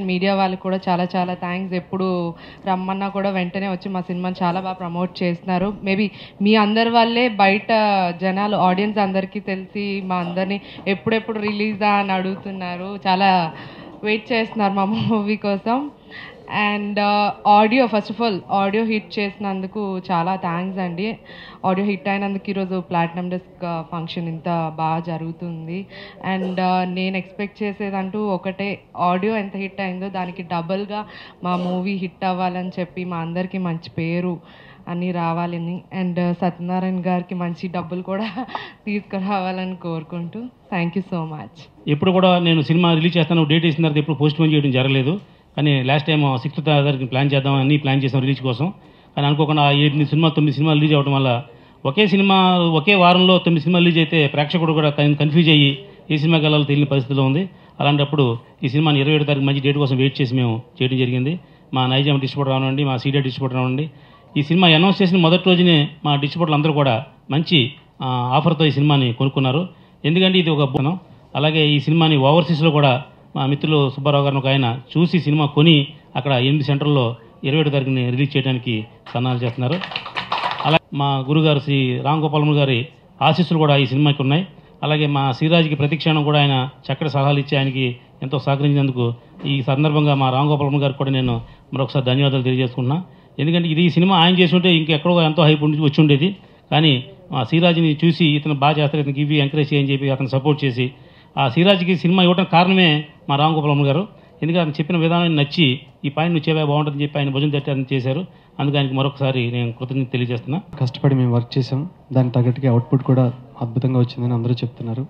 Media వాళ్ళకి కూడా చాలా చాలా థ్యాంక్స్. ఎప్పుడు రమ్మన్నా కూడా వెంటనే వచ్చి మా సినిమాని చాలా బాగా ప్రమోట్ చేస్తున్నారు. మేబీ మీ అందరి వల్లే బయట జనాలు ఆడియన్స్ అందరికీ తెలిసి మా అందరినీ ఎప్పుడెప్పుడు రిలీజా అని అడుగుతున్నారు. చాలా వెయిట్ చేస్తున్నారు మా మూవీ కోసం. And audio, first of all audio hit చేసినందుకు చాలా థ్యాంక్స్ అండి. ఆడియో హిట్ అయినందుకు ఈరోజు ప్లాటినం డిస్క్ ఫంక్షన్ ఇంత బాగా జరుగుతుంది. అండ్ నేను ఎక్స్పెక్ట్ చేసేదంటూ ఒకటే, ఆడియో ఎంత హిట్ అయిందో దానికి డబుల్గా మా మూవీ హిట్ అవ్వాలని చెప్పి మా అందరికీ మంచి పేరు అన్నీ రావాలని, అండ్ సత్యనారాయణ గారికి మంచి డబ్బులు కూడా తీసుకురావాలని కోరుకుంటూ థ్యాంక్ యూ సో మచ్. ఎప్పుడు కూడా నేను సినిమా రిలీజ్ చేస్తాను డేట్ ఇచ్చిన తర్వాత ఎప్పుడు పోస్ట్ పోన్ చేయడం జరగలేదు. కానీ లాస్ట్ టైం 6th తారీఖుకి ప్లాన్ చేద్దాం అన్నీ ప్లాన్ చేసాం రిలీజ్ కోసం. కానీ అనుకోకుండా 9 సినిమాలు రిలీజ్ అవ్వడం వల్ల ఒకే వారంలో 9 సినిమాలు రిలీజ్ అయితే ప్రేక్షకుడు కూడా కన్ఫ్యూజ్ అయ్యి ఏ సినిమాకి వెళ్ళాలో తెలియని పరిస్థితిలో ఉంది. అలాంటప్పుడు ఈ సినిమాని 27వ తారీఖు మంచి డేట్ కోసం వెయిట్ చేసి మేము చేయడం జరిగింది. మా నైజాం డిస్ట్రిబ్యూటర్ రావండి, మా సీడియా డిస్ట్రిబ్యూటర్ రావండి. ఈ సినిమా అనౌన్స్ చేసిన మొదటి రోజునే మా డిస్ట్రిబ్యూటర్లు అందరూ కూడా మంచి ఆఫర్తో ఈ సినిమాని కొనుక్కున్నారు. ఎందుకంటే ఇది ఒక బోనం. అలాగే ఈ సినిమాని ఓవర్సీస్లో కూడా మా మిత్రులు సుబ్బారావు గారిని ఒక ఆయన చూసి సినిమా కొని అక్కడ 8 సెంటర్లో 27వ తారీఖుని రిలీజ్ చేయడానికి సన్నాహాలు చేస్తున్నారు. అలాగే మా గురుగారు శ్రీ రామ్ గోపాలమ్మ గారి ఆశీస్సులు కూడా ఈ సినిమాకి ఉన్నాయి. అలాగే మా శ్రీరాజ్కి ప్రతిక్షణం కూడా ఆయన చక్కటి సలహాలు ఇచ్చి ఆయనకి ఎంతో సహకరించినందుకు ఈ సందర్భంగా మా రామ్ గోపాలమ్మ గారికి కూడా నేను మరొకసారి ధన్యవాదాలు తెలియజేసుకుంటున్నా. ఎందుకంటే ఈ సినిమా ఆయన చేస్తుంటే ఇంకెక్కడో ఎంతో హైప్ వచ్చి ఉండేది. కానీ ఆ శ్రీరాజ్ని చూసి ఇతను బాగా చేస్తారు, ఇతనికి ఇవి ఎంకరేజ్ చేయని చెప్పి అతను సపోర్ట్ చేసి ఆ శ్రీరాజ్కి సినిమా ఇవ్వడానికి కారణమే మా రామ్ గోపాలమ్మ గారు. ఎందుకంటే ఆయన చెప్పిన విధానం నచ్చి ఈ పాయింట్ నువ్వు చేవే బాగుంటుందని చెప్పి ఆయన భుజం తట్టి చేశారు. అందుకు ఆయనకి మరొకసారి నేను కృతజ్ఞత తెలియజేస్తున్నా. కష్టపడి మేము వర్క్ చేసాం, దాని తగ్గట్టుగా అవుట్పుట్ కూడా అద్భుతంగా వచ్చిందని అందరూ చెప్తున్నారు.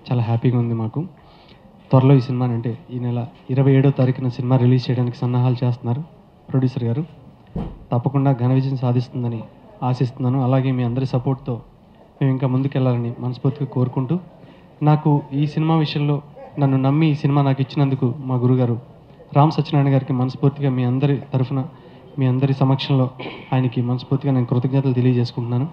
చాలా హ్యాపీగా ఉంది మాకు. త్వరలో ఈ సినిమా అంటే ఈ నెల 27వ తారీఖున సినిమా రిలీజ్ చేయడానికి సన్నాహాలు చేస్తున్నారు ప్రొడ్యూసర్ గారు. తప్పకుండా ఘన విజయం సాధిస్తుందని ఆశిస్తున్నాను. అలాగే మీ అందరి సపోర్ట్తో మేము ఇంకా ముందుకెళ్ళాలని మనస్ఫూర్తిగా కోరుకుంటూ, నాకు ఈ సినిమా విషయంలో నన్ను నమ్మి ఈ సినిమా నాకు ఇచ్చినందుకు మా గురుగారు రామ్ సత్యనారాయణ గారికి మనస్ఫూర్తిగా మీ అందరి తరఫున మీ అందరి సమక్షంలో ఆయనకి మనస్ఫూర్తిగా నేను కృతజ్ఞతలు తెలియజేసుకుంటున్నాను.